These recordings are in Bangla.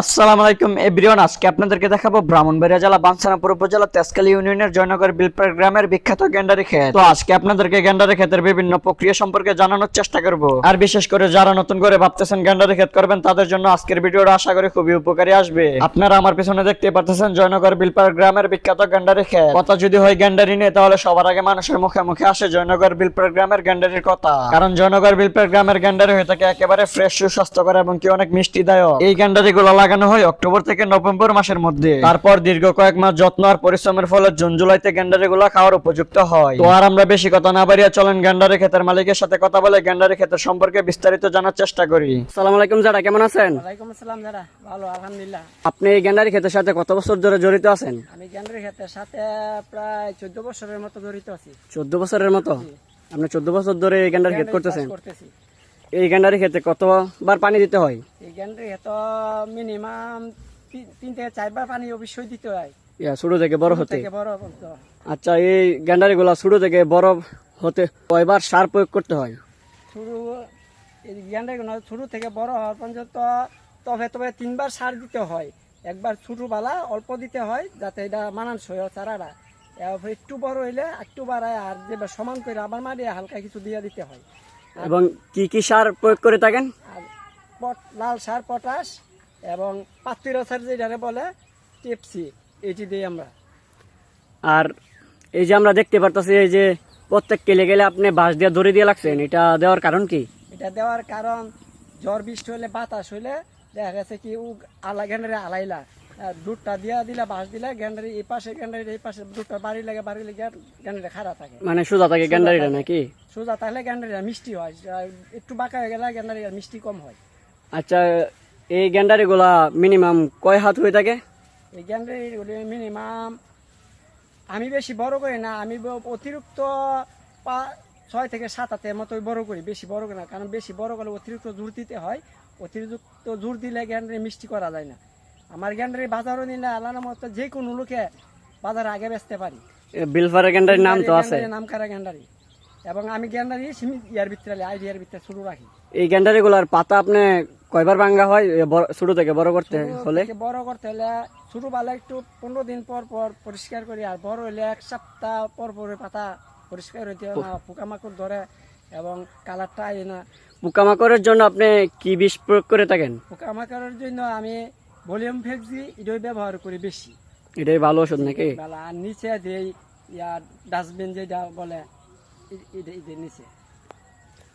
আসসালামু আলাইকুম এভরিওয়ান। আজকে আপনাদেরকে দেখাবো ব্রাহ্মণবাড়িয়া জেলা বাঞ্ছারামপুর উপজেলা তেজখালী ইউনিয়নের জয়নগর বিলপাড় গ্রামের বিখ্যাত গেন্ডারি ক্ষেত। তো আজকে আপনাদেরকে গেন্ডারি ক্ষেতের বিভিন্ন প্রক্রিয়া সম্পর্কে জানানোর চেষ্টা করব। আর বিশেষ করে যারা নতুন করে ভাবতেছেন গেন্ডারি ক্ষেত করবেন তাদের জন্য আজকের ভিডিওটা আশা করি খুবই উপকারী আসবে। আপনারা আমার পিছনে দেখতে পাচ্ছেন জয়নগর বিলপাড় গ্রামের বিখ্যাত গেন্ডারি ক্ষেত। কথা যদি হয় গেন্ডারি নিয়ে তাহলে সবার আগে মানুষের মুখে মুখে আসে জয়নগর বিলপাড় গ্রামের গেন্ডারির কথা। কারণ জয়নগর বিলপাড় গ্রামের গেন্ডারি হয়ে থাকে একেবারে ফ্রেশ, সুস্বাস্থ্যকর এবং কি অনেক মিষ্টিদায়ক। এই গেন্ডারি গুলো লাগানো হয় অক্টোবর থেকে নভেম্বর মাসের মধ্যে। তারপর দীর্ঘ কয়েক মাস যত্ন আর পরিশ্রমের ফলে জুন জুলাইতে গেন্ডারি গুলা খাওয়ার উপযুক্ত হয়। তো আর আমরা বেশি কথা না বাড়িয়ে চলেন গেন্ডারি ক্ষেতের মালিকের সাথে কথা বলে গেন্ডারি ক্ষেতের সম্পর্কে বিস্তারিত জানার চেষ্টা করি। আসসালামু আলাইকুম দাদা, কেমন আছেন? ওয়ালাইকুম আসসালাম দাদা, ভালো আলহামদুলিল্লাহ। আপনি এই গেন্ডারি ক্ষেতের সাথে কত বছর ধরে জড়িত আছেন? আমি গেন্ডারি ক্ষেতের সাথে প্রায় 14 বছরের মতো জড়িত আছি। 14 বছরের মতো? আপনি 14 বছর ধরে এই গেন্ডারি ক্ষেত করতেছেন? করতেছি। এই গেন্ডারি ক্ষেতে কতবার পানি দিতে হয়? এই গেন্ডারি ক্ষেত মিনিমাম 3 থেকে 4 বার পানি অবশ্যই দিতে হয়। ছোট থেকে বড় হতে? থেকে বড় করতে হয়। আচ্ছা, এই গেন্ডারি গুলা ছোট থেকে বড় হতে কয়বার সার প্রয়োগ করতে হয়? এই গেন্ডারি ছোট থেকে বড় হওয়ার পর্যন্ত তবে 3 বার সার দিতে হয়। একবার ছোটবেলা অল্প দিতে হয় যাতে এটা মানানসই হয় চারাটা। এরপর একটু বড় হইলে একটু বাড়ায় আর যেবার সমান করে আবার মারিয়ে হালকা কিছু দিয়ে দিতে হয়। এবং কি কি সার প্রয়োগ করে থাকেন? আর লাল সার, পটাশ এবং পাত্তির সার যেটা বলে টিপসি, এটি দিই আমরা। আর এই যে আমরা দেখতে পারতেছি এই যে প্রত্যেক কেলে গেলে আপনি বাঁশ দিয়ে দড়ি দিয়ে লাগছেন, এটা দেওয়ার কারণ কি? এটা দেওয়ার কারণ ঝড় বৃষ্টি হলে বাতাস হইলে দেখা গেছে কি গেন্ডারি আলাইলা দুধটা দিয়া দিলে বাঁশ দিলে গেন্ডারি এই পাশে গেন্ডারির এই পাশে দুধটা বাড়ি লেগে গেন্ডারি খাড়া থাকে, মানে সোজা থাকে গেন্ডারিটা নাকি? সোজা তাহলে গেন্ডারিটা মিষ্টি হয়, একটু বাঁকা হয়ে গেলে গেন্ডারি মিষ্টি কম হয়। আচ্ছা, এই গেন্ডারি গুলা মিনিমাম কয় হাত হয়ে থাকে? এই গেন্ডারি মিনিমাম আমি বেশি বড় করি না, আমি অতিরিক্ত 6 থেকে 7 হাতের মতোই বড় করি, বেশি বড় করি না। কারণ বেশি বড় করলে অতিরিক্ত জোর দিতে হয়, অতিরিক্ত জোর দিলে গ্যান্ডারি মিষ্টি করা যায় না। আমার গ্যান্ডারি বাজারও নিলে আলাদা মতো যে কোনো লোকে বাজারে আগে বেচতে পারি। বিলপাড়া গেন্ডারির নাম তো আছে? নাম করা গ্যান্ডারি। এবং আমি গ্যান্ডারি ইয়ার ভিতরে আইডিয়ার ভিতরে শুরু রাখি। এই গেন্ডারি গুলার পাতা আপনি কয়বার ভাঙা হয় ছোট থেকে বড় করতে হলে? বড় করতে হলে ছোটবেলা একটু 15 দিন পর পর পরিষ্কার করি, আর বড় হলে 1 সপ্তাহ পর পর পাতা পরিষ্কার হইতে হয় না, পোকামাকড় ধরে এবং কালারটা আয় না। পোকামাকড়ের জন্য আপনি কি বিষ প্রয়োগ করে থাকেন? পোকামাকড়ের জন্য আমি ভলিউম ফেক্সি এটাই ব্যবহার করি বেশি। এটাই ভালো ওষুধ নাকি? আর নিচে যেই ডাস্টবিন যেটা বলে নিচে।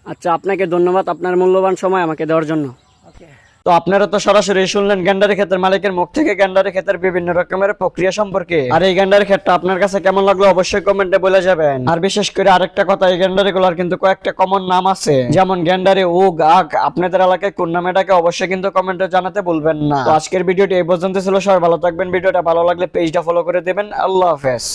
আচ্ছা, আপনাকে ধন্যবাদ আপনার মূল্যবান সময় আমাকে দেওয়ার জন্য। ওকে। তো আপনারা তো সরাসরি শুনলেন গেন্ডারি ক্ষেতের মালিকের মুখ থেকে গেন্ডারি ক্ষেতের বিভিন্ন রকমের প্রক্রিয়া সম্পর্কে। আর এই গেন্ডারি ক্ষেতটা আপনার কাছে কেমন লাগলো অবশ্যই কমেন্টে বলে যাবেন। আর বিশেষ করে আরেকটা কথা, এই গেন্ডারি গুলার কিন্তু কয়েকটা কমন নাম আছে, যেমন গেন্ডারি, উগ, আগ। আপনাদের এলাকায় কোন নামে ডাকে অবশ্যই কিন্তু কমেন্টে জানাতে ভুলবেন না। তো আজকের ভিডিওটি এই পর্যন্ত ছিল। সবাই ভালো থাকবেন। ভিডিওটা ভালো লাগলে পেজটা ফলো করে দেবেন। আল্লাহ হাফেজ।